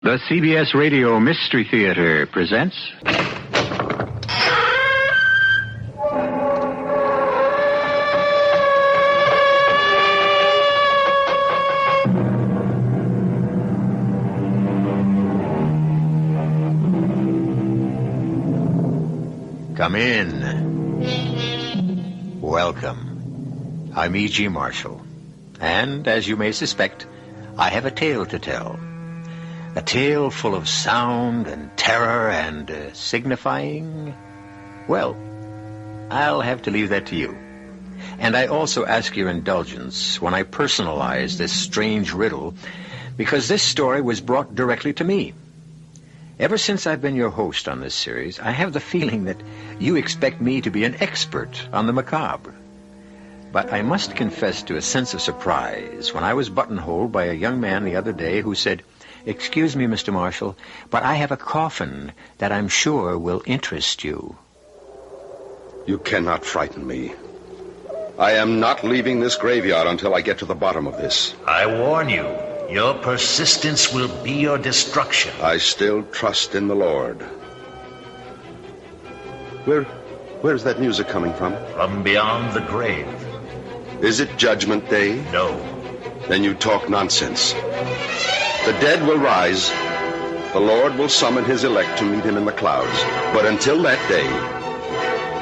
The CBS Radio Mystery Theater presents... Come in. Welcome. I'm E.G. Marshall. And, as you may suspect, I have a tale to tell. A tale full of sound and terror and signifying... Well, I'll have to leave that to you. And I also ask your indulgence when I personalize this strange riddle, because this story was brought directly to me. Ever since I've been your host on this series, I have the feeling that you expect me to be an expert on the macabre. But I must confess to a sense of surprise when I was buttonholed by a young man the other day who said, "Excuse me, Mr. Marshall, but I have a coffin that I'm sure will interest you." You cannot frighten me. I am not leaving this graveyard until I get to the bottom of this. I warn you, your persistence will be your destruction. I still trust in the Lord. Where's that music coming from? From beyond the grave. Is it Judgment Day? No. Then you talk nonsense. The dead will rise. The Lord will summon his elect to meet him in the clouds. But until that day,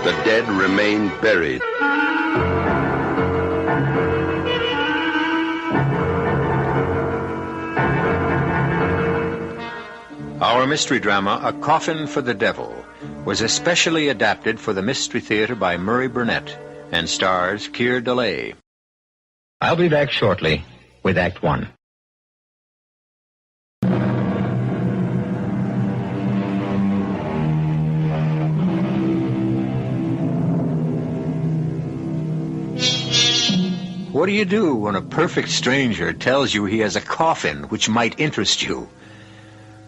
the dead remain buried. Our mystery drama, A Coffin for the Devil, was especially adapted for the Mystery Theater by Murray Burnett and stars Keir Dullea. I'll be back shortly with Act One. What do you do when a perfect stranger tells you he has a coffin which might interest you?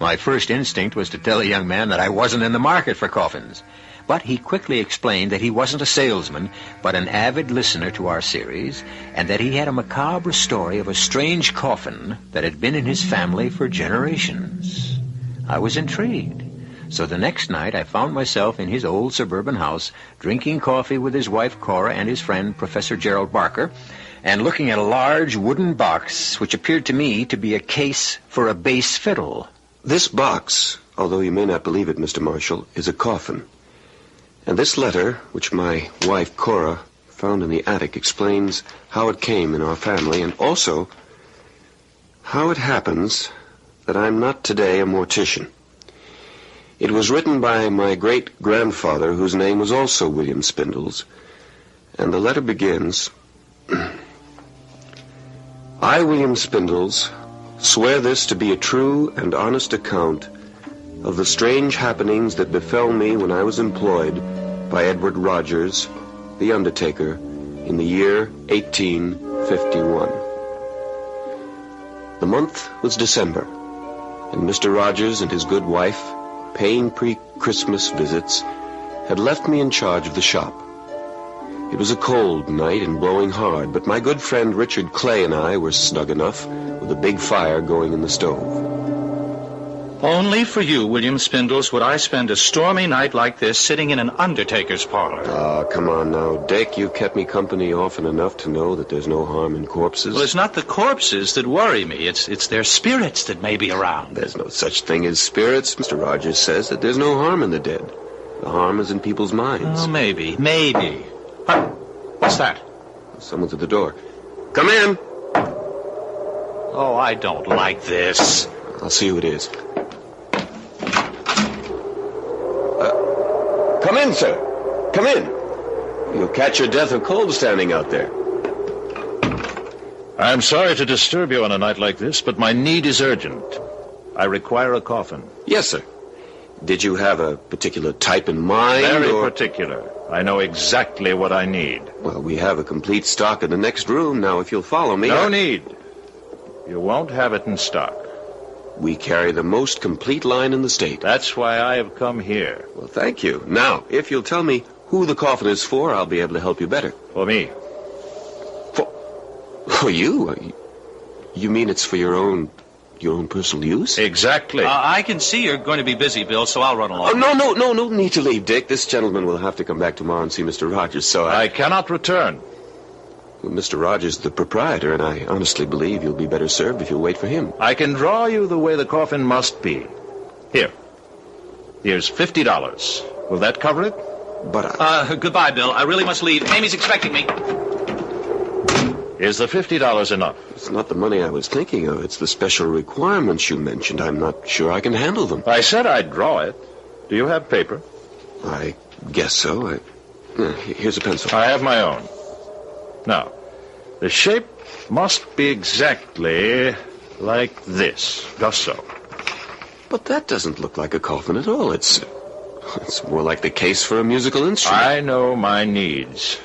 My first instinct was to tell a young man that I wasn't in the market for coffins. But he quickly explained that he wasn't a salesman, but an avid listener to our series, and that he had a macabre story of a strange coffin that had been in his family for generations. I was intrigued. So the next night I found myself in his old suburban house, drinking coffee with his wife Cora and his friend Professor Gerald Barker, and looking at a large wooden box which appeared to me to be a case for a bass fiddle. This box, although you may not believe it, Mr. Marshall, is a coffin. And this letter, which my wife Cora found in the attic, explains how it came in our family, and also how it happens that I'm not today a mortician. It was written by my great-grandfather, whose name was also William Spindles, and the letter begins, "I, William Spindles, swear this to be a true and honest account of the strange happenings that befell me when I was employed by Edward Rogers, the undertaker, in the year 1851. The month was December, and Mr. Rogers and his good wife, paying pre-Christmas visits, had left me in charge of the shop. It was a cold night and blowing hard, but my good friend Richard Clay and I were snug enough with a big fire going in the stove. Only for you, William Spindles, would I spend a stormy night like this sitting in an undertaker's parlor. Ah, come on now, Dick. You kept me company often enough to know that there's no harm in corpses. Well, it's not the corpses that worry me. It's their spirits that may be around. There's no such thing as spirits. Mr. Rogers says that there's no harm in the dead. The harm is in people's minds. Oh, maybe. Huh? What's that? Someone's at the door. Come in. Oh, I don't like this. I'll see who it is. Come in, sir. Come in. You'll catch your death of cold standing out there. I'm sorry to disturb you on a night like this, but my need is urgent. I require a coffin. Yes, sir. Did you have a particular type in mind? Very particular. I know exactly what I need. Well, we have a complete stock in the next room. Now, if you'll follow me... No need. You won't have it in stock. We carry the most complete line in the state. That's why I have come here. Well, thank you. Now, if you'll tell me who the coffin is for, I'll be able to help you better. For me. For you? You mean it's for your own your own personal use? Exactly. I can see you're going to be busy, Bill, so I'll run along. Oh, no need to leave, Dick. This gentleman will have to come back tomorrow and see Mr. Rogers, so I cannot return. Well, Mr. Rogers is the proprietor, and I honestly believe you'll be better served if you'll wait for him. I can draw you the way the coffin must be. Here's $50. Will that cover it? But goodbye, Bill. I really must leave. Amy's expecting me. Is the $50 enough? It's not the money I was thinking of. It's the special requirements you mentioned. I'm not sure I can handle them. I said I'd draw it. Do you have paper? I guess so. Here's a pencil. I have my own. Now, the shape must be exactly like this. Just so. But that doesn't look like a coffin at all. It's more like the case for a musical instrument. I know my needs.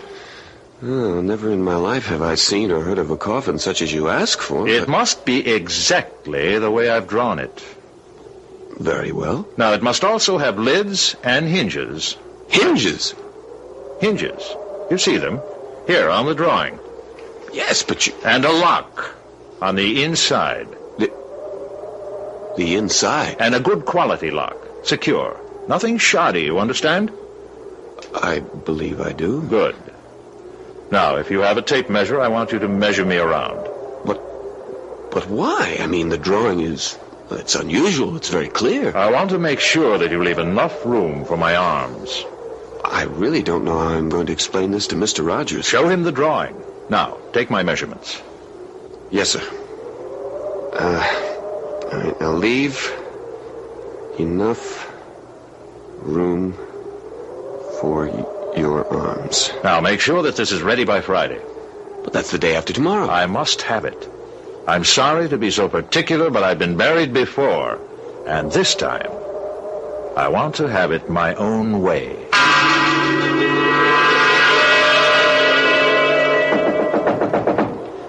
Oh, never in my life have I seen or heard of a coffin such as you ask for. It must be exactly the way I've drawn it. Very well. Now, it must also have lids and hinges. Hinges? Hinges. You see them? Here, on the drawing. Yes, but you... And a lock on the inside. The inside? And a good quality lock. Secure. Nothing shoddy, you understand? I believe I do. Good. Now, if you have a tape measure, I want you to measure me around. But why? I mean, the drawing is... It's unusual. It's very clear. I want to make sure that you leave enough room for my arms. I really don't know how I'm going to explain this to Mr. Rogers. Show him the drawing. Now, take my measurements. Yes, sir. All right, now leave enough room for your arms. Now, make sure that this is ready by Friday. But that's the day after tomorrow. I must have it. I'm sorry to be so particular, but I've been buried before. And this time, I want to have it my own way.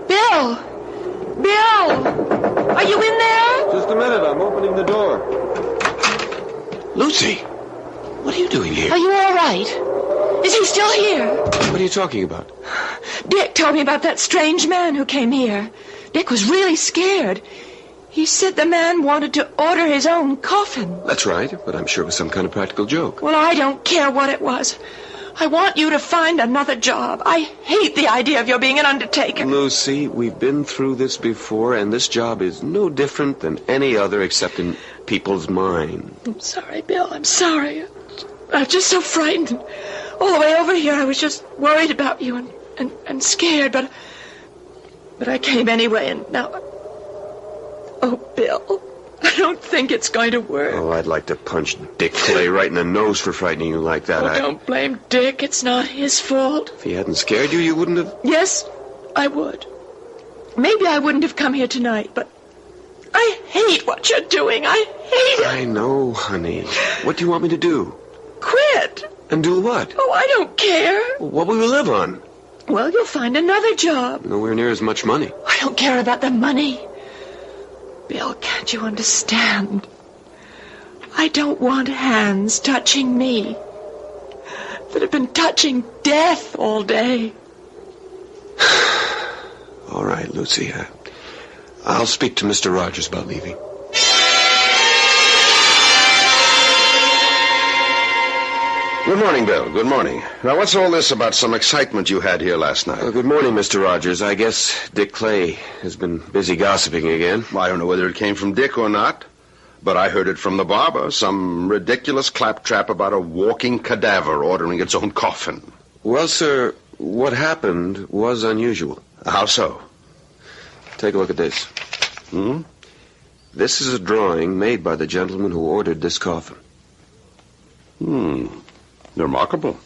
Bill! Bill! Are you in there? Just a minute, I'm opening the door. Lucy, what are you doing here? Are you all right? Is he still here? What are you talking about? Dick told me about that strange man who came here. Dick was really scared. He said the man wanted to order his own coffin. That's right, but I'm sure it was some kind of practical joke. Well, I don't care what it was. I want you to find another job. I hate the idea of your being an undertaker. Lucy, we've been through this before, and this job is no different than any other except in people's minds. I'm sorry, Bill. I'm sorry. I'm just so frightened. All the way over here, I was just worried about you and scared, but I came anyway, and now... Oh, Bill, I don't think it's going to work. Oh, I'd like to punch Dick Clay right in the nose for frightening you like that. Oh, don't blame Dick. It's not his fault. If he hadn't scared you, you wouldn't have... Yes, I would. Maybe I wouldn't have come here tonight, but I hate what you're doing. I hate it. I know, honey. What do you want me to do? Quit. And do what? Oh, I don't care. What will we live on? Well, you'll find another job. Nowhere near as much money. I don't care about the money. Bill, can't you understand? I don't want hands touching me that have been touching death all day. All right, Lucy. I'll speak to Mr. Rogers about leaving. Good morning, Bill. Good morning. Now, what's all this about some excitement you had here last night? Good morning, Mr. Rogers. I guess Dick Clay has been busy gossiping again. I don't know whether it came from Dick or not, but I heard it from the barber. Some ridiculous claptrap about a walking cadaver ordering its own coffin. Well, sir, what happened was unusual. How so? Take a look at this. This is a drawing made by the gentleman who ordered this coffin. Remarkable.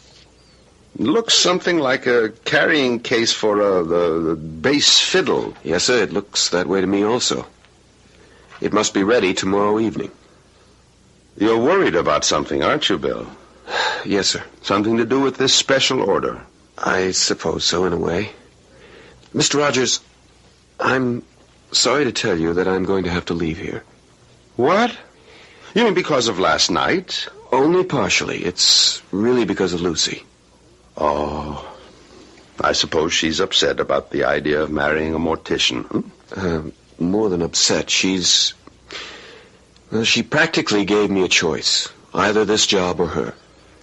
It looks something like a carrying case for the bass fiddle. Yes, sir, it looks that way to me also. It must be ready tomorrow evening. You're worried about something, aren't you, Bill? Yes, sir. Something to do with this special order? I suppose so, in a way. Mr. Rogers, I'm sorry to tell you that I'm going to have to leave here. What? You mean because of last night? Only partially. It's really because of Lucy. Oh, I suppose she's upset about the idea of marrying a mortician. more than upset. Well, she practically gave me a choice. Either this job or her.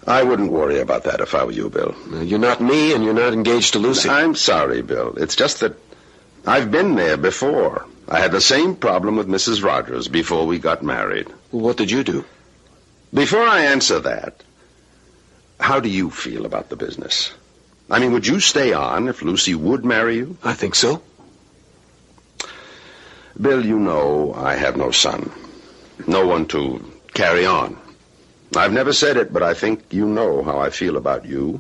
I wouldn't worry about that if I were you, Bill. You're not me, and you're not engaged to Lucy. I'm sorry, Bill. It's just that I've been there before. I had the same problem with Mrs. Rogers before we got married. Well, what did you do? Before I answer that, how do you feel about the business? I mean, would you stay on if Lucy would marry you? I think so. Bill, you know I have no son. No one to carry on. I've never said it, but I think you know how I feel about you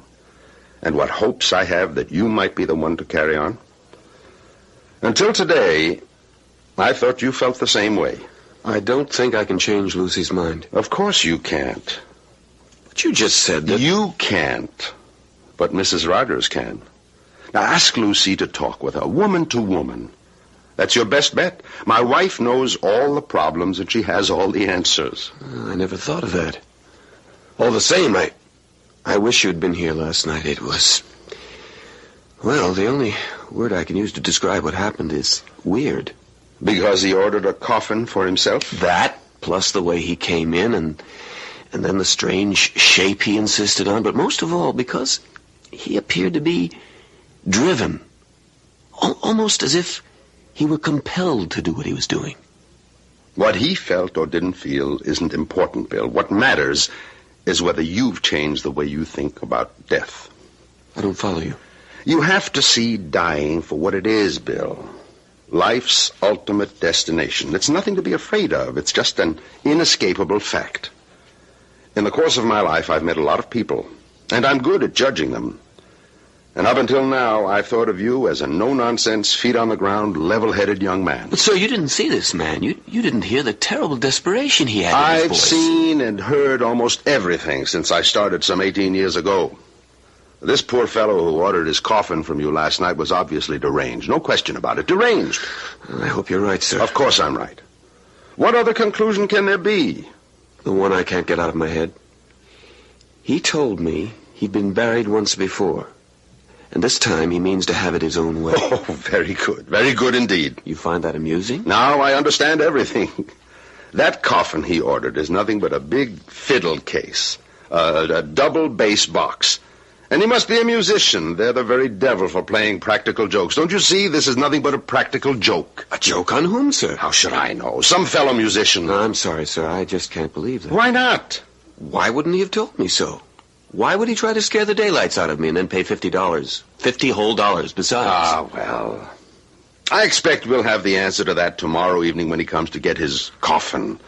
and what hopes I have that you might be the one to carry on. Until today, I thought you felt the same way. I don't think I can change Lucy's mind. Of course you can't. But you just said that... You can't, but Mrs. Rogers can. Now ask Lucy to talk with her, woman to woman. That's your best bet. My wife knows all the problems and she has all the answers. I never thought of that. All the same, I wish you'd been here last night. It was... Well, the only word I can use to describe what happened is weird. Because he ordered a coffin for himself? That, plus the way he came in, and then the strange shape he insisted on. But most of all, because he appeared to be driven. Almost as if he were compelled to do what he was doing. What he felt or didn't feel isn't important, Bill. What matters is whether you've changed the way you think about death. I don't follow you. You have to see dying for what it is, Bill. Life's ultimate destination. It's nothing to be afraid of. It's just an inescapable fact. In the course of my life, I've met a lot of people, and I'm good at judging them. And up until now, I thought of you as a no-nonsense, feet-on-the-ground, level-headed young man. But, sir, you didn't see this man. You didn't hear the terrible desperation he had in his voice. I've seen and heard almost everything since I started some 18 years ago. This poor fellow who ordered his coffin from you last night was obviously deranged. No question about it. Deranged. I hope you're right, sir. Of course I'm right. What other conclusion can there be? The one I can't get out of my head. He told me he'd been buried once before. And this time he means to have it his own way. Oh, very good. Very good indeed. You find that amusing? Now I understand everything. That coffin he ordered is nothing but a big fiddle case. A double bass box. And he must be a musician. They're the very devil for playing practical jokes. Don't you see? This is nothing but a practical joke. A joke on whom, sir? How should I know? Some fellow musician. No, I'm sorry, sir. I just can't believe that. Why not? Why wouldn't he have told me so? Why would he try to scare the daylights out of me and then pay $50? 50 whole dollars besides. Ah, well. I expect we'll have the answer to that tomorrow evening when he comes to get his coffin.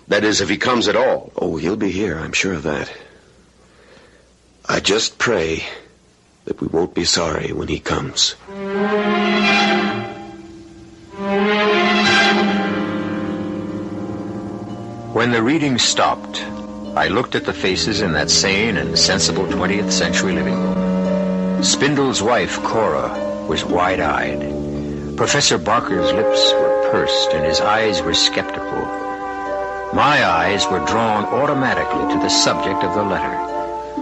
That is, if he comes at all. Oh, he'll be here. I'm sure of that. I just pray that we won't be sorry when he comes. When the reading stopped, I looked at the faces in that sane and sensible 20th century living room. Spindle's wife, Cora, was wide-eyed. Professor Barker's lips were pursed and his eyes were skeptical. My eyes were drawn automatically to the subject of the letter.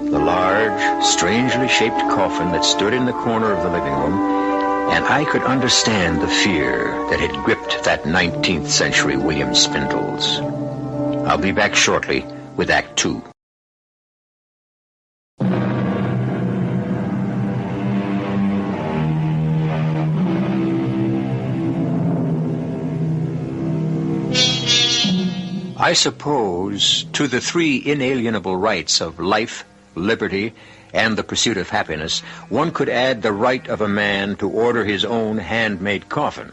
The large, strangely shaped coffin that stood in the corner of the living room, and I could understand the fear that had gripped that 19th century William Spindles. I'll be back shortly with Act 2. I suppose to the three inalienable rights of life, liberty, and the pursuit of happiness, one could add the right of a man to order his own handmade coffin.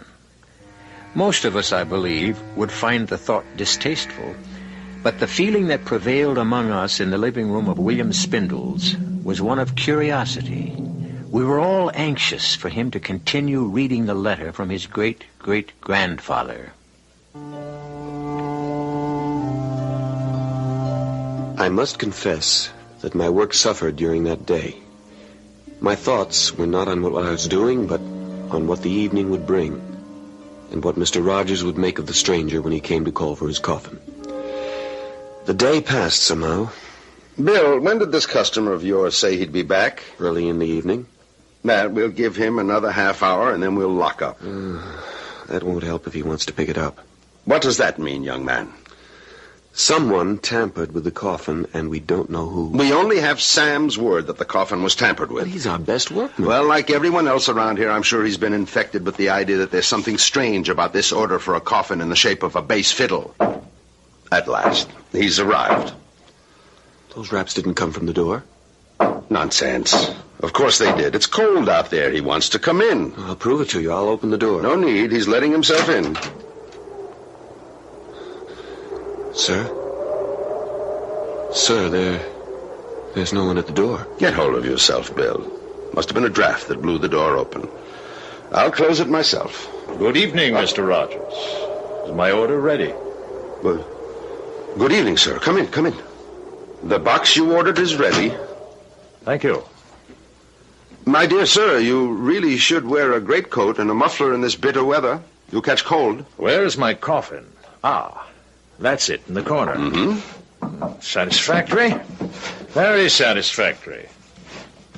Most of us, I believe, would find the thought distasteful, but the feeling that prevailed among us in the living room of William Spindles was one of curiosity. We were all anxious for him to continue reading the letter from his great-great-grandfather. I must confess that my work suffered during that day. My thoughts were not on what I was doing, but on what the evening would bring, and what Mr. Rogers would make of the stranger when he came to call for his coffin. The day passed somehow. Bill, when did this customer of yours say he'd be back? Early in the evening. We'll give him another half hour, and then we'll lock up. that won't help if he wants to pick it up. What does that mean, young man? Someone tampered with the coffin, and we don't know who. We only have Sam's word that the coffin was tampered with. But he's our best workman. Well, like everyone else around here, I'm sure he's been infected with the idea that there's something strange about this order for a coffin in the shape of a bass fiddle. At last, he's arrived. Those raps didn't come from the door. Nonsense. Of course they did. It's cold out there. He wants to come in. I'll prove it to you. I'll open the door. No need. He's letting himself in. Sir? Sir, there's no one at the door. Get hold of yourself, Bill. Must have been a draft that blew the door open. I'll close it myself. Good evening, Mr. Rogers. Is my order ready? Well, good evening, sir. Come in, come in. The box you ordered is ready. Thank you. My dear sir, you really should wear a greatcoat and a muffler in this bitter weather. You'll catch cold. Where is my coffin? Ah, that's it, in the corner. Mm-hmm. Satisfactory? Very satisfactory.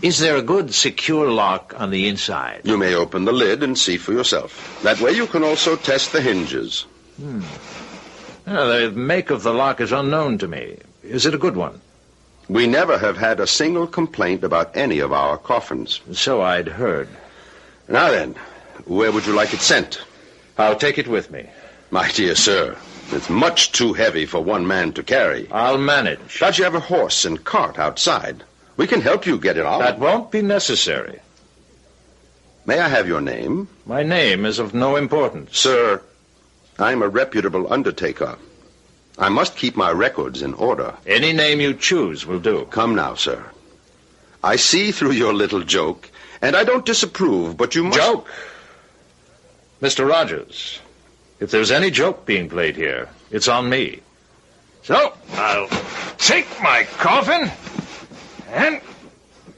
Is there a good, secure lock on the inside? You may open the lid and see for yourself. That way you can also test the hinges. The make of the lock is unknown to me. Is it a good one? We never have had a single complaint about any of our coffins. So I'd heard. Now then, where would you like it sent? I'll take it with me. My dear sir, it's much too heavy for one man to carry. I'll manage. Don't you have a horse and cart outside? We can help you get it on. That won't be necessary. May I have your name? My name is of no importance. Sir, I'm a reputable undertaker. I must keep my records in order. Any name you choose will do. Come now, sir. I see through your little joke, and I don't disapprove, but you must... Joke? Mr. Rogers, if there's any joke being played here, it's on me. So, I'll take my coffin and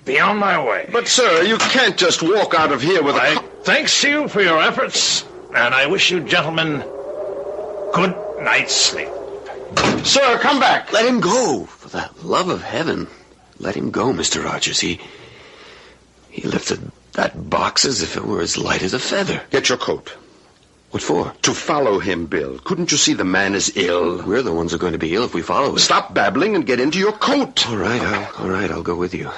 be on my way. But, sir, you can't just walk out of here with Thanks to you for your efforts, and I wish you gentlemen good night's sleep. Sir, come back. Let him go. For the love of heaven. Let him go, Mr. Rogers. He lifted that box as if it were as light as a feather. Get your coat. What for? To follow him, Bill. Couldn't you see the man is ill? We're the ones who are going to be ill if we follow him. Stop babbling and get into your coat. All right, I'll go with you.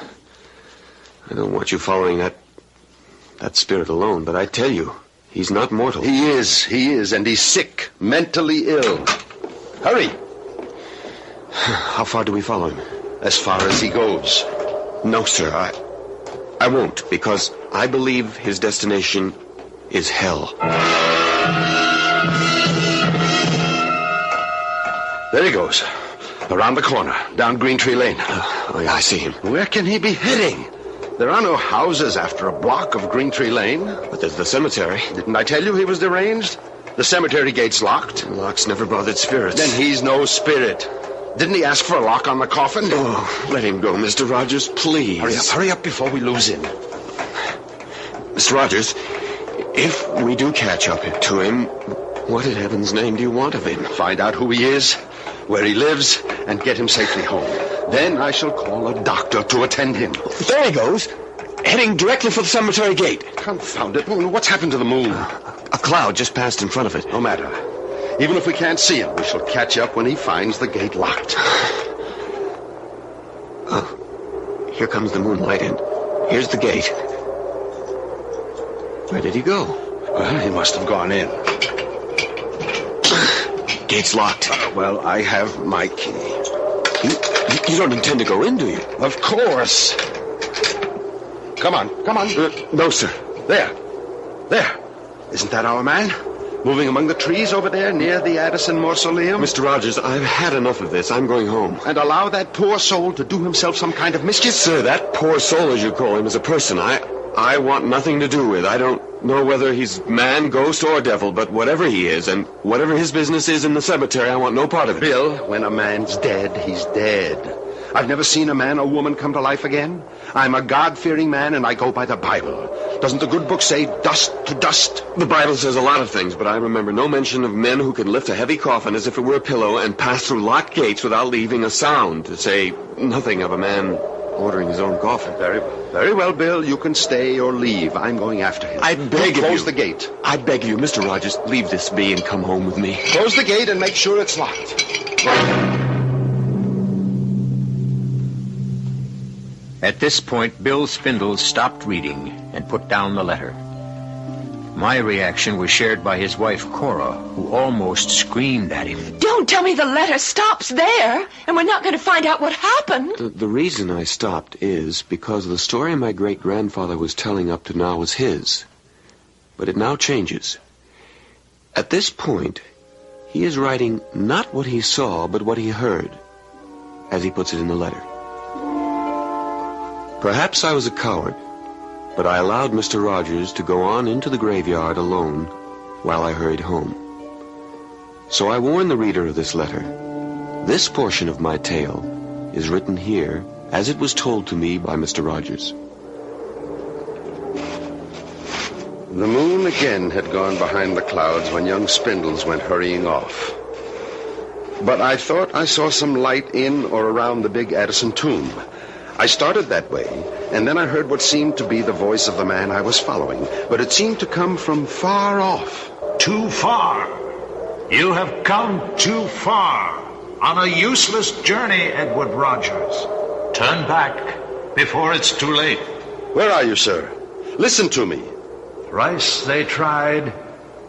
I don't want you following that spirit alone, but I tell you, he's not mortal. He is, and he's sick, mentally ill. Hurry. How far do we follow him? As far as he goes. No, sir, I won't, because I believe his destination is hell. There he goes. Around the corner, down Green Tree Lane. Oh, yeah, I see him. Where can he be heading? There are no houses after a block of Green Tree Lane. But there's the cemetery. Didn't I tell you he was deranged? The cemetery gate's locked. Locks never bothered spirits. Then he's no spirit. Didn't he ask for a lock on the coffin? Oh, let him go, Mr. Rogers, please. Hurry up before we lose him. Mr. Rogers, if we do catch up to him, what in heaven's name do you want of him? Find out who he is, where he lives, and get him safely home. Then I shall call a doctor to attend him. There he goes, heading directly for the cemetery gate. Confound it. What's happened to the moon? A cloud just passed in front of it. No matter. Even if we can't see him, we shall catch up when he finds the gate locked. Oh, here comes the moonlight, and here's the gate. Where did he go? Well, he must have gone in. Gate's locked. Well, I have my key. You don't intend to go in, do you? Of course. Come on. No, sir. There. Isn't that our man? Moving among the trees over there near the Addison Mausoleum? Mr. Rogers, I've had enough of this. I'm going home. And allow that poor soul to do himself some kind of mischief? Sir, that poor soul, as you call him, is a person I want nothing to do with. I don't know whether he's man, ghost, or devil, but whatever he is, and whatever his business is in the cemetery, I want no part of it. Bill, when a man's dead, he's dead. I've never seen a man or woman come to life again. I'm a God-fearing man, and I go by the Bible. Doesn't the good book say dust to dust? The Bible says a lot of things, but I remember no mention of men who can lift a heavy coffin as if it were a pillow and pass through locked gates without leaving a sound, to say nothing of a man ordering his own coffin. Very well, Bill. You can stay or leave. I'm going after him. I beg of you. Close the gate. I beg of you, Mr. Rogers, leave this be and come home with me. Close the gate and make sure it's locked. At this point, Bill Spindles stopped reading and put down the letter. My reaction was shared by his wife, Cora, who almost screamed at him. Don't tell me the letter stops there, and we're not going to find out what happened. The reason I stopped is because the story my great-grandfather was telling up to now was his. But it now changes. At this point, he is writing not what he saw, but what he heard, as he puts it in the letter. Perhaps I was a coward, but I allowed Mr. Rogers to go on into the graveyard alone while I hurried home. So I warn the reader of this letter. This portion of my tale is written here as it was told to me by Mr. Rogers. The moon again had gone behind the clouds when young Spindles went hurrying off. But I thought I saw some light in or around the big Addison tomb. I started that way, and then I heard what seemed to be the voice of the man I was following, but it seemed to come from far off. Too far. You have come too far on a useless journey, Edward Rogers. Turn back before it's too late. Where are you, sir? Listen to me. Thrice they tried,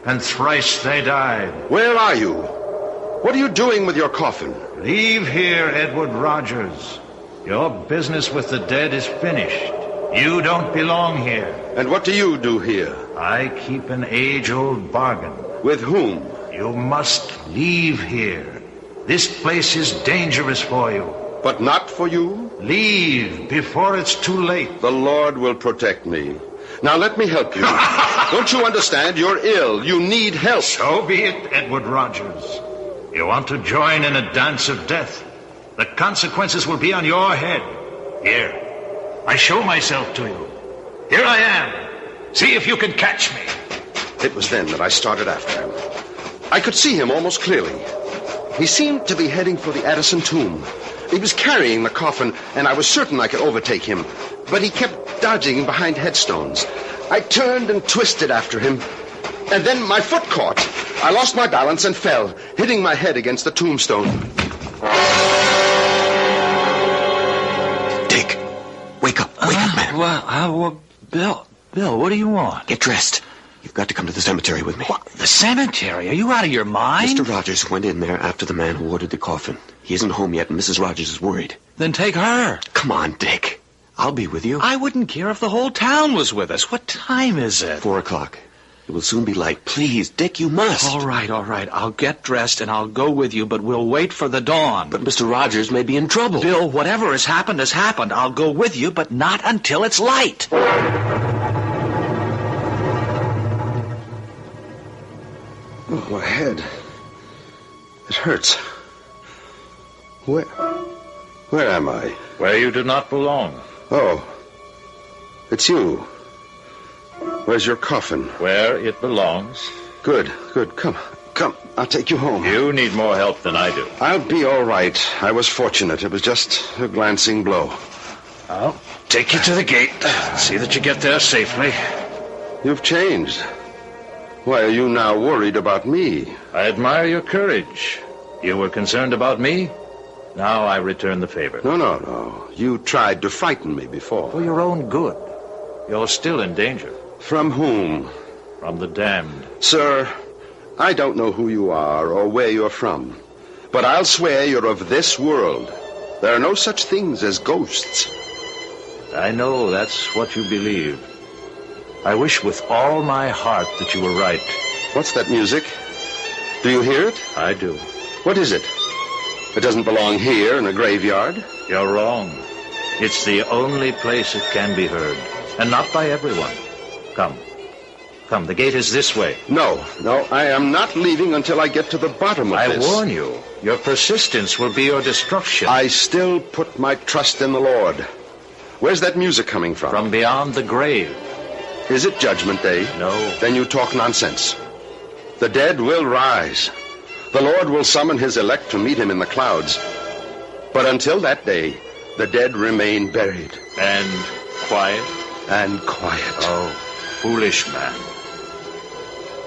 and thrice they died. Where are you? What are you doing with your coffin? Leave here, Edward Rogers. Your business with the dead is finished. You don't belong here. And what do you do here? I keep an age-old bargain. With whom? You must leave here. This place is dangerous for you. But not for you? Leave before it's too late. The Lord will protect me. Now let me help you. Don't you understand? You're ill. You need help. So be it, Edward Rogers. You want to join in a dance of death? The consequences will be on your head. Here, I show myself to you. Here I am. See if you can catch me. It was then that I started after him. I could see him almost clearly. He seemed to be heading for the Addison tomb. He was carrying the coffin, and I was certain I could overtake him. But he kept dodging behind headstones. I turned and twisted after him, and then my foot caught. I lost my balance and fell, hitting my head against the tombstone. Dick, wake up, man. Bill, what do you want? Get dressed. You've got to come to the cemetery with me. What? The cemetery? Are you out of your mind? Mr. Rogers went in there after the man who ordered the coffin. He isn't home yet, and Mrs. Rogers is worried. Then take her. Come on, Dick. I'll be with you. I wouldn't care if the whole town was with us. What time is it? 4 o'clock. It will soon be light. Please, Dick, you must. All right. I'll get dressed and I'll go with you, but we'll wait for the dawn. But Mr. Rogers may be in trouble. Bill, whatever has happened has happened. I'll go with you, but not until it's light. Oh, my head. It hurts. Where am I? Where you do not belong. Oh, it's you. Where's your coffin? Where it belongs. Good. Come. I'll take you home. You need more help than I do. I'll be all right. I was fortunate. It was just a glancing blow. I'll take you to the gate. See that you get there safely. You've changed. Why are you now worried about me? I admire your courage. You were concerned about me? Now I return the favor. No. You tried to frighten me before. For your own good. You're still in danger. From whom? From the damned. Sir, I don't know who you are or where you're from, but I'll swear you're of this world. There are no such things as ghosts. I know that's what you believe. I wish with all my heart that you were right. What's that music? Do you hear it? I do. What is it? It doesn't belong here in a graveyard. You're wrong. It's the only place it can be heard, and not by everyone. Come, the gate is this way. No, I am not leaving until I get to the bottom of this. I warn you, your persistence will be your destruction. I still put my trust in the Lord. Where's that music coming from? From beyond the grave. Is it Judgment Day? No. Then you talk nonsense. The dead will rise. The Lord will summon his elect to meet him in the clouds. But until that day, The dead remain buried. And quiet? And quiet. Oh, foolish man.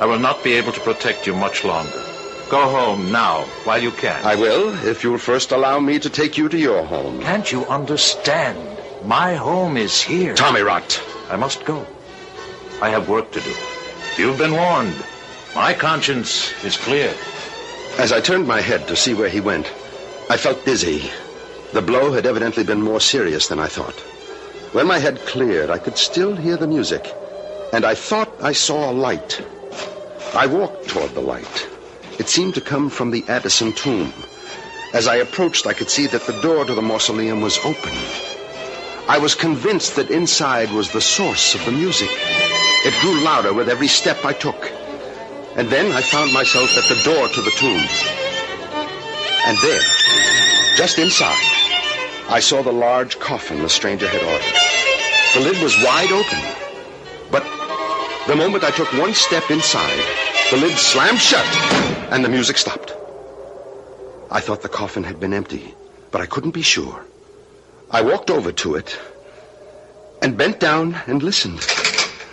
I will not be able to protect you much longer. Go home now, while you can. I will, if you'll first allow me to take you to your home. Can't you understand? My home is here. Tommy Rot. I must go. I have work to do. You've been warned. My conscience is clear. As I turned my head to see where he went, I felt dizzy. The blow had evidently been more serious than I thought. When my head cleared, I could still hear the music, and I thought I saw a light. I walked toward the light. It seemed to come from the Addison tomb. As I approached, I could see that the door to the mausoleum was open. I was convinced that inside was the source of the music. It grew louder with every step I took. And then I found myself at the door to the tomb. And there, just inside, I saw the large coffin the stranger had ordered. The lid was wide open. But the moment I took one step inside, the lid slammed shut, and the music stopped. I thought the coffin had been empty, but I couldn't be sure. I walked over to it and bent down and listened.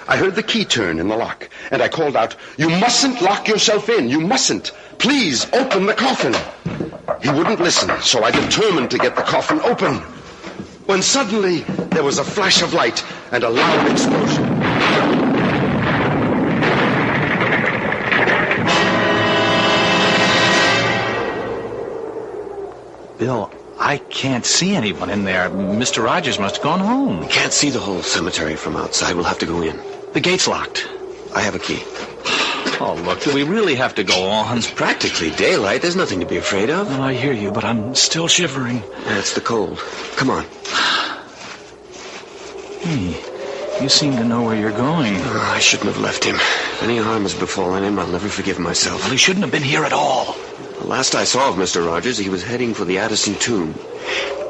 I heard the key turn in the lock, and I called out, "You mustn't lock yourself in. You mustn't. Please open the coffin." He wouldn't listen, so I determined to get the coffin open. When suddenly there was a flash of light and a loud explosion. Bill, I can't see anyone in there. Mr. Rogers must have gone home. Can't see the whole cemetery from outside. We'll have to go in. The gate's locked. I have a key. Oh, look, do we really have to go on? It's practically daylight. There's nothing to be afraid of. Well, I hear you, but I'm still shivering. That's the cold. Come on. Hey, you seem to know where you're going. Oh, I shouldn't have left him. If any harm has befallen him, I'll never forgive myself. Well, he shouldn't have been here at all. The last I saw of Mr. Rogers, he was heading for the Addison tomb.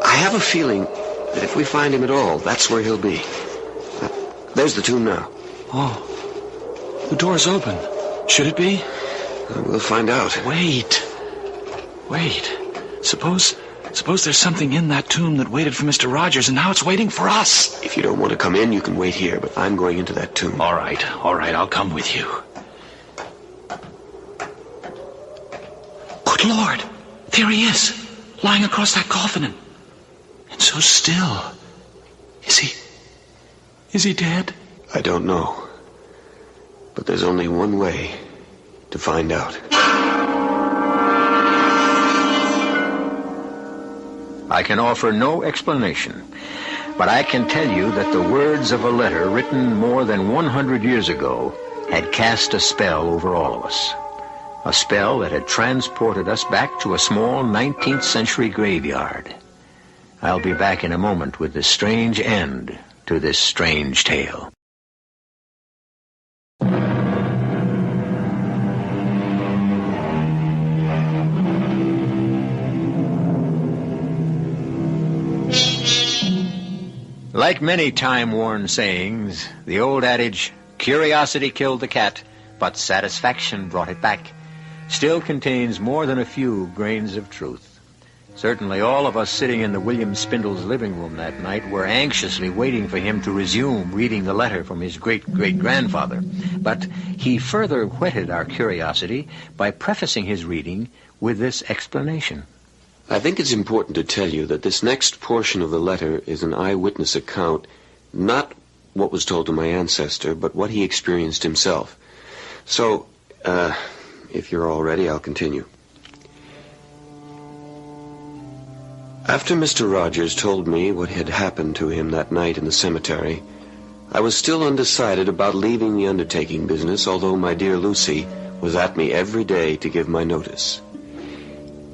I have a feeling that if we find him at all, that's where he'll be. There's the tomb now. Oh, the door's open. Should it be? We'll find out. Wait. Suppose there's something in that tomb that waited for Mr. Rogers, and now it's waiting for us. If you don't want to come in, you can wait here, but I'm going into that tomb. All right, I'll come with you. Good Lord, there he is, lying across that coffin, and so still. Is he dead? I don't know. But there's only one way to find out. I can offer no explanation, but I can tell you that the words of a letter written more than 100 years ago had cast a spell over all of us. A spell that had transported us back to a small 19th century graveyard. I'll be back in a moment with the strange end to this strange tale. Like many time-worn sayings, the old adage, curiosity killed the cat, but satisfaction brought it back, still contains more than a few grains of truth. Certainly all of us sitting in the William Spindle's living room that night were anxiously waiting for him to resume reading the letter from his great-great-grandfather. But he further whetted our curiosity by prefacing his reading with this explanation. I think it's important to tell you that this next portion of the letter is an eyewitness account, not what was told to my ancestor, but what he experienced himself. So, if you're all ready, I'll continue. After Mr. Rogers told me what had happened to him that night in the cemetery, I was still undecided about leaving the undertaking business, although my dear Lucy was at me every day to give my notice.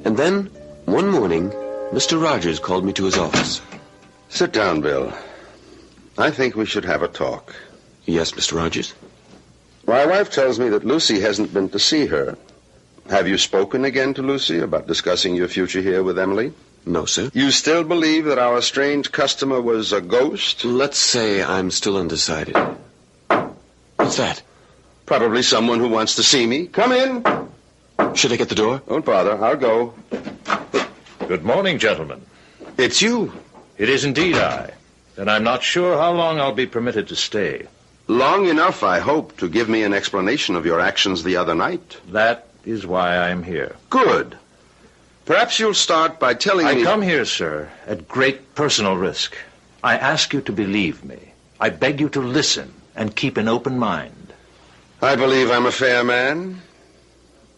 And then, one morning, Mr. Rogers called me to his office. Sit down, Bill. I think we should have a talk. Yes, Mr. Rogers? My wife tells me that Lucy hasn't been to see her. Have you spoken again to Lucy about discussing your future here with Emily? No, sir. You still believe that our strange customer was a ghost? Let's say I'm still undecided. What's that? Probably someone who wants to see me. Come in. Should I get the door? Don't bother. I'll go. Good morning, gentlemen. It's you. It is indeed I. And I'm not sure how long I'll be permitted to stay. Long enough, I hope, to give me an explanation of your actions the other night. That is why I'm here. Good. Perhaps you'll start by telling me... I come here, sir, at great personal risk. I ask you to believe me. I beg you to listen and keep an open mind. I believe I'm a fair man.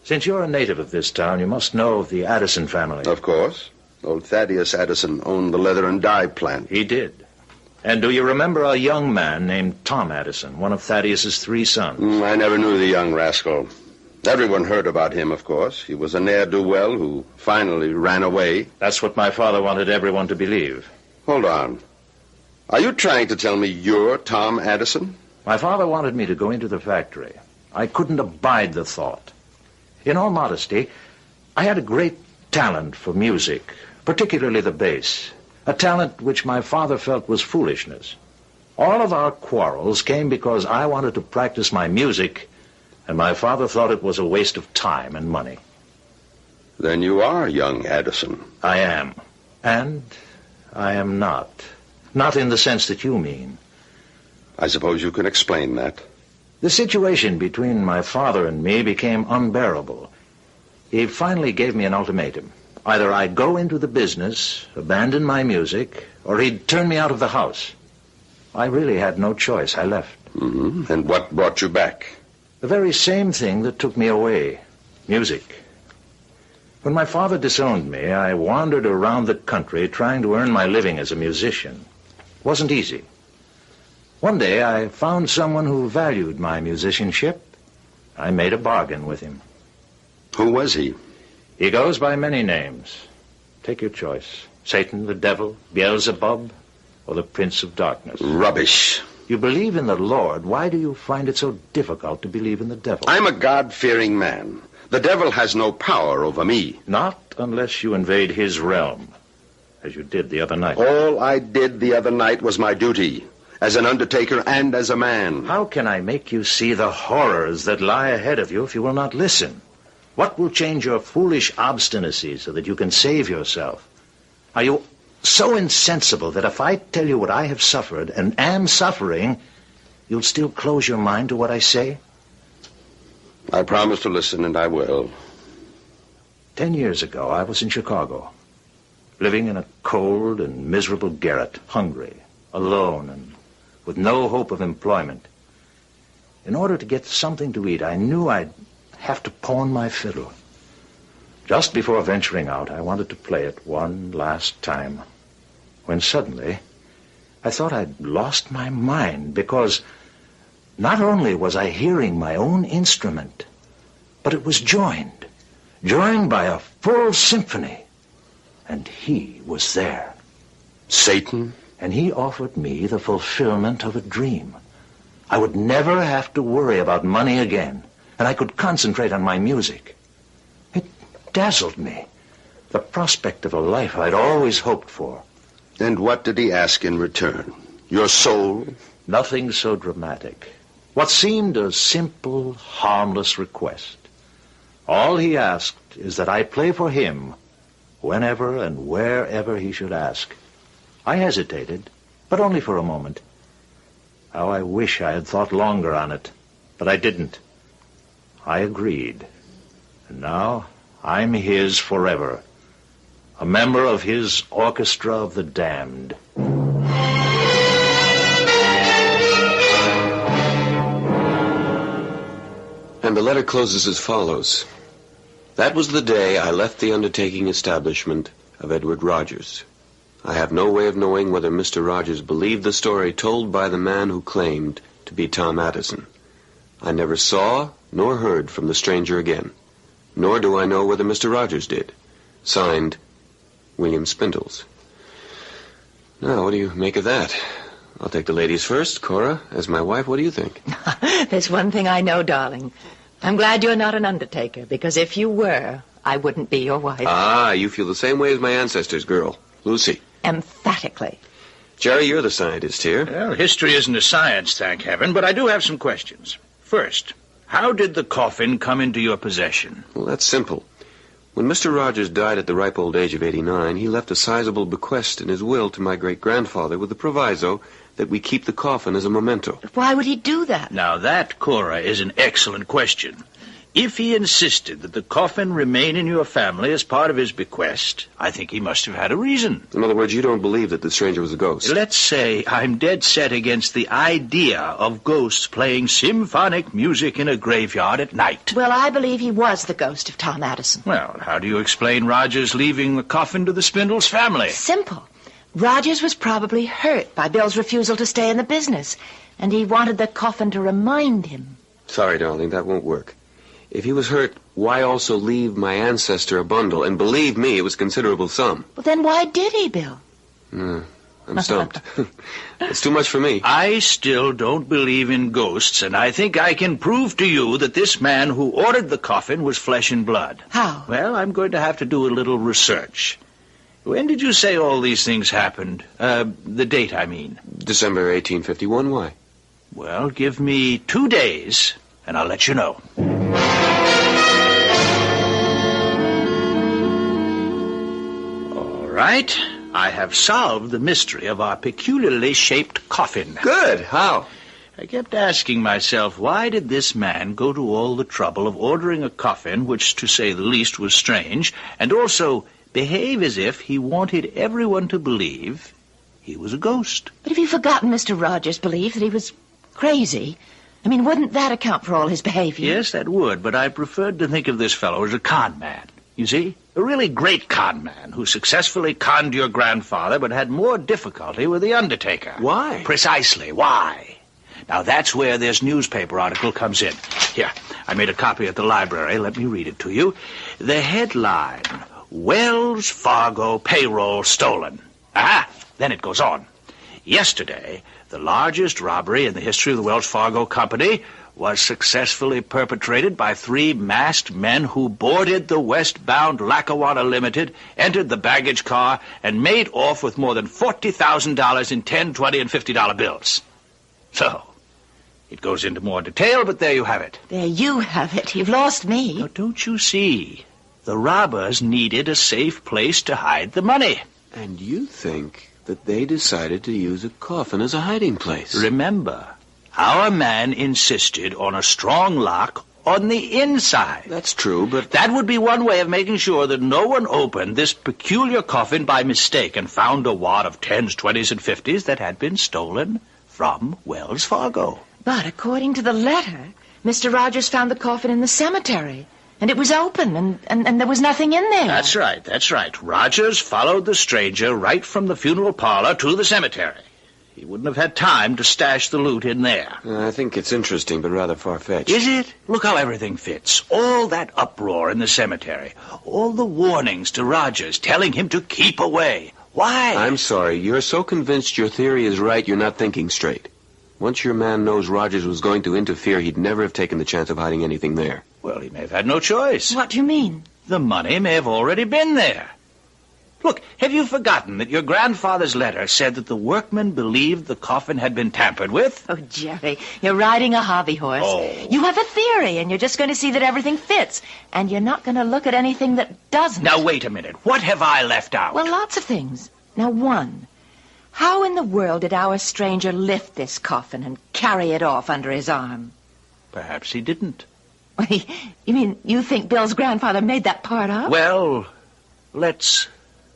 Since you're a native of this town, you must know of the Addison family. Of course. Old Thaddeus Addison owned the leather and dye plant. He did. And do you remember a young man named Tom Addison, one of Thaddeus's 3 sons? I never knew the young rascal. Everyone heard about him, of course. He was a ne'er-do-well who finally ran away. That's what my father wanted everyone to believe. Hold on. Are you trying to tell me you're Tom Addison? My father wanted me to go into the factory. I couldn't abide the thought. In all modesty, I had a great talent for music, particularly the bass, a talent which my father felt was foolishness. All of our quarrels came because I wanted to practice my music, and my father thought it was a waste of time and money. Then you are young Addison. I am. And I am not. Not in the sense that you mean. I suppose you can explain that. The situation between my father and me became unbearable. He finally gave me an ultimatum. Either I'd go into the business, abandon my music, or he'd turn me out of the house. I really had no choice. I left. Mm-hmm. And what brought you back? The very same thing that took me away. Music. When my father disowned me, I wandered around the country trying to earn my living as a musician. It wasn't easy. One day I found someone who valued my musicianship. I made a bargain with him. Who was he? He goes by many names. Take your choice. Satan, the devil, Beelzebub, or the Prince of Darkness. Rubbish. You believe in the Lord. Why do you find it so difficult to believe in the devil? I'm a God-fearing man. The devil has no power over me. Not unless you invade his realm, as you did the other night. All I did the other night was my duty, as an undertaker and as a man. How can I make you see the horrors that lie ahead of you if you will not listen? What will change your foolish obstinacy so that you can save yourself? Are you so insensible that if I tell you what I have suffered and am suffering, you'll still close your mind to what I say? I promise to listen, and I will. 10 years ago, I was in Chicago, living in a cold and miserable garret, hungry, alone, and with no hope of employment. In order to get something to eat, I knew I'd have to pawn my fiddle. Just before venturing out, I wanted to play it one last time, when suddenly I thought I'd lost my mind, because not only was I hearing my own instrument, but it was joined by a full symphony, and he was there. Satan? And he offered me the fulfillment of a dream. I would never have to worry about money again, and I could concentrate on my music. It dazzled me, the prospect of a life I'd always hoped for. And what did he ask in return? Your soul? Nothing so dramatic. What seemed a simple, harmless request. All he asked is that I play for him whenever and wherever he should ask. I hesitated, but only for a moment. How I wish I had thought longer on it, but I didn't. I agreed. And now I'm his forever, a member of his orchestra of the damned. And the letter closes as follows. That was the day I left the undertaking establishment of Edward Rogers. I have no way of knowing whether Mr. Rogers believed the story told by the man who claimed to be Tom Addison. I never saw nor heard from the stranger again, nor do I know whether Mr. Rogers did. Signed, William Spindles. Now, what do you make of that? I'll take the ladies first. Cora, as my wife, what do you think? There's one thing I know, darling. I'm glad you're not an undertaker, because if you were, I wouldn't be your wife. Ah, you feel the same way as my ancestors, girl. Lucy. Emphatically. Jerry, you're the scientist here. Well, history isn't a science, thank heaven, but I do have some questions. First, how did the coffin come into your possession? Well, that's simple. When Mr. Rogers died at the ripe old age of 89, he left a sizable bequest in his will to my great-grandfather with the proviso that we keep the coffin as a memento. Why would he do that? Now that, Cora, is an excellent question. If he insisted that the coffin remain in your family as part of his bequest, I think he must have had a reason. In other words, you don't believe that the stranger was a ghost? Let's say I'm dead set against the idea of ghosts playing symphonic music in a graveyard at night. Well, I believe he was the ghost of Tom Addison. Well, how do you explain Rogers leaving the coffin to the Spindles family? Simple. Rogers was probably hurt by Bill's refusal to stay in the business, and he wanted the coffin to remind him. Sorry, darling, that won't work. If he was hurt, why also leave my ancestor a bundle? And believe me, it was considerable sum. Well, then why did he, Bill? I'm stumped. It's too much for me. I still don't believe in ghosts, and I think I can prove to you that this man who ordered the coffin was flesh and blood. How? Well, I'm going to have to do a little research. When did you say all these things happened? The date, I mean. December 1851, why? Well, give me 2 days, and I'll let you know. All right. I have solved the mystery of our peculiarly shaped coffin. Good. How? I kept asking myself, why did this man go to all the trouble of ordering a coffin, which, to say the least, was strange, and also behave as if he wanted everyone to believe he was a ghost? But have you forgotten Mr. Rogers' belief that he was crazy? I mean, wouldn't that account for all his behavior? Yes, that would, but I preferred to think of this fellow as a con man. You see? A really great con man who successfully conned your grandfather but had more difficulty with the undertaker. Why? Precisely, why? Now, that's where this newspaper article comes in. Here, I made a copy at the library. Let me read it to you. The headline, Wells Fargo Payroll Stolen. Aha! Then it goes on. Yesterday, the largest robbery in the history of the Wells Fargo Company was successfully perpetrated by 3 masked men who boarded the westbound Lackawanna Limited, entered the baggage car, and made off with more than $40,000 in $10, $20, and $50 bills. So, it goes into more detail, but there you have it. There you have it. You've lost me. Now, don't you see? The robbers needed a safe place to hide the money. And you think that they decided to use a coffin as a hiding place? Remember, our man insisted on a strong lock on the inside. That's true, but that would be one way of making sure that no one opened this peculiar coffin by mistake and found a wad of 10s, 20s, and 50s that had been stolen from Wells Fargo. But according to the letter, Mr. Rogers found the coffin in the cemetery, and it was open, and there was nothing in there. That's right. Rogers followed the stranger right from the funeral parlor to the cemetery. He wouldn't have had time to stash the loot in there. I think it's interesting, but rather far-fetched. Is it? Look how everything fits. All that uproar in the cemetery. All the warnings to Rogers telling him to keep away. Why? I'm sorry. You're so convinced your theory is right, you're not thinking straight. Once your man knows Rogers was going to interfere, he'd never have taken the chance of hiding anything there. Well, he may have had no choice. What do you mean? The money may have already been there. Look, have you forgotten that your grandfather's letter said that the workmen believed the coffin had been tampered with? Oh, Jerry, you're riding a hobby horse. Oh. You have a theory, and you're just going to see that everything fits. And you're not going to look at anything that doesn't. Now, wait a minute. What have I left out? Well, lots of things. Now, one, how in the world did our stranger lift this coffin and carry it off under his arm? Perhaps he didn't. You mean you think Bill's grandfather made that part up? Well, let's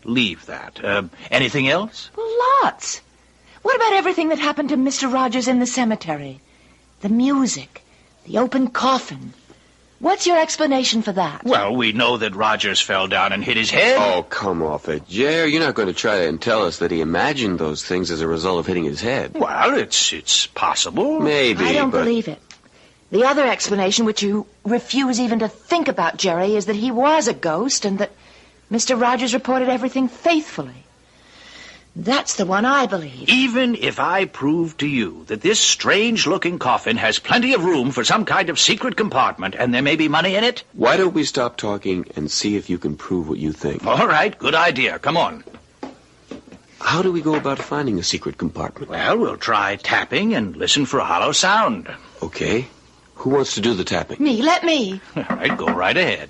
leave that. Anything else? Well, lots. What about everything that happened to Mr. Rogers in the cemetery? The music, the open coffin. What's your explanation for that? Well, we know that Rogers fell down and hit his head. Oh, come off it, Jerry. You're not going to try and tell us that he imagined those things as a result of hitting his head. Well, it's possible. Maybe, I don't believe it. The other explanation, which you refuse even to think about, Jerry, is that he was a ghost and that Mr. Rogers reported everything faithfully. That's the one I believe. Even if I prove to you that this strange-looking coffin has plenty of room for some kind of secret compartment and there may be money in it? Why don't we stop talking and see if you can prove what you think? All right, good idea. Come on. How do we go about finding a secret compartment? Well, we'll try tapping and listen for a hollow sound. Okay. Who wants to do the tapping? Me, let me. All right, go right ahead.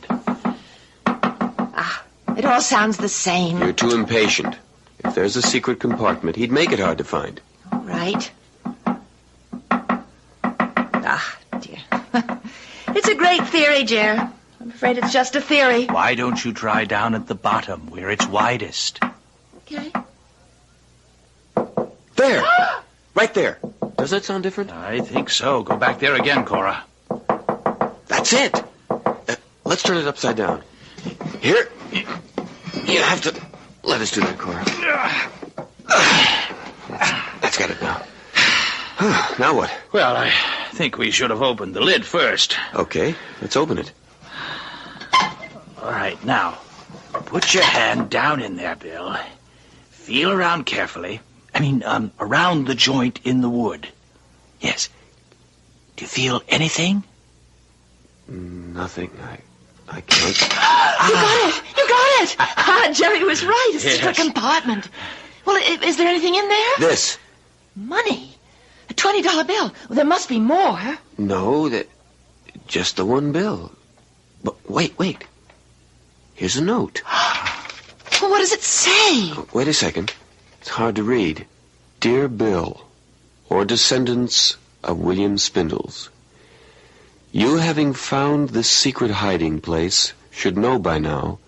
It all sounds the same. You're too impatient. If there's a secret compartment, he'd make it hard to find. Right. Ah, dear. It's a great theory, Jer. I'm afraid it's just a theory. Why don't you try down at the bottom, where it's widest? Okay. There! Right there. Does that sound different? I think so. Go back there again, Cora. That's it. Let's turn it upside down. Here. You have to let us do that, Cora. That's got it now. Now what? Well, I think we should have opened the lid first. Okay, let's open it. All right, now, put your hand down in there, Bill. Feel around carefully. Around the joint in the wood. Yes. Do you feel anything? Nothing. I can't. You got it! Ah, Jerry was right. A secret compartment. Well, is there anything in there? This. Money. A $20 bill. Well, there must be more. No, just the one bill. But wait. Here's a note. Well, what does it say? Oh, wait a second. It's hard to read. Dear Bill, or descendants of William Spindles, you having found this secret hiding place should know by now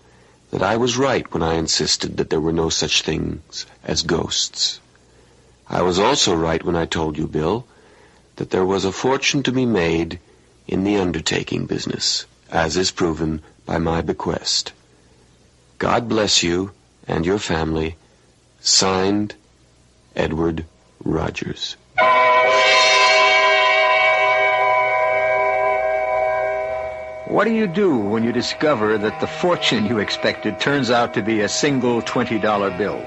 that I was right when I insisted that there were no such things as ghosts. I was also right when I told you, Bill, that there was a fortune to be made in the undertaking business, as is proven by my bequest. God bless you and your family. Signed, Edward Rogers. What do you do when you discover that the fortune you expected turns out to be a single $20 bill?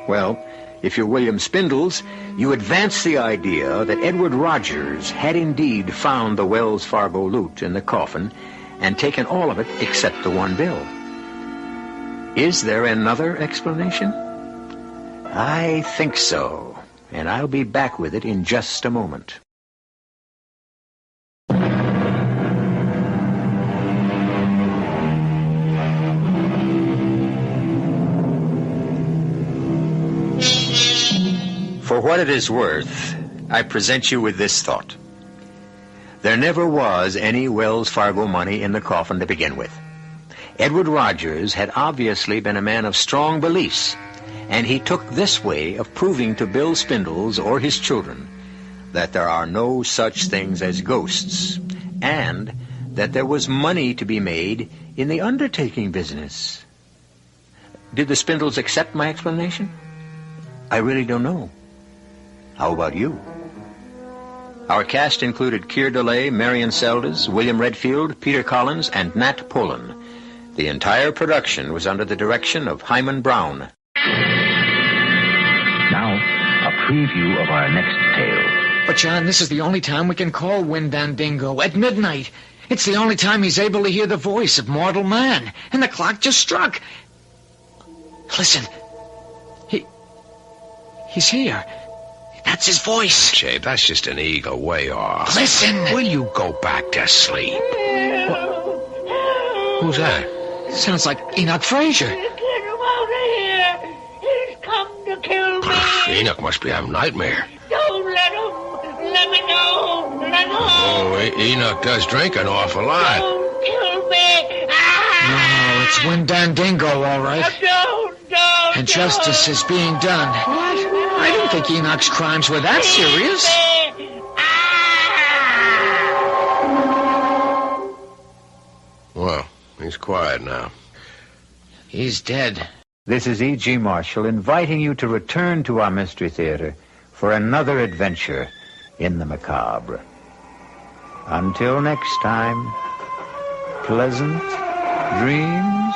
Well, if you're William Spindles, you advance the idea that Edward Rogers had indeed found the Wells Fargo loot in the coffin and taken all of it except the one bill. Is there another explanation? I think so, and I'll be back with it in just a moment. For what it is worth, I present you with this thought. There never was any Wells Fargo money in the coffin to begin with. Edward Rogers had obviously been a man of strong beliefs, and he took this way of proving to Bill Spindles or his children that there are no such things as ghosts, and that there was money to be made in the undertaking business. Did the Spindles accept my explanation? I really don't know. How about you? Our cast included Keir, Dullea, Marian, Seldes, William Redfield, Peter Collins, and Nat Polen. The entire production was under the direction of Himan Brown. Now, a preview of our next tale. But, John, this is the only time we can call Windandingo, at midnight. It's the only time he's able to hear the voice of mortal man. And the clock just struck. Listen. He's here. That's his voice. Jay, that's just an eagle way off. Listen. Will you go back to sleep? Who's that? Sounds like Enoch Fraser. Get him out of here. He's come to kill me. Enoch must be having a nightmare. Don't let him. Let me go. Let go. Oh, Enoch does drink an awful lot. Don't kill me. No, it's Windandingo, all right. Don't. And justice is being done. What? I didn't think Enoch's crimes were that serious. Well, he's quiet now. He's dead. This is E.G. Marshall inviting you to return to our Mystery Theater for another adventure in the macabre. Until next time, pleasant dreams.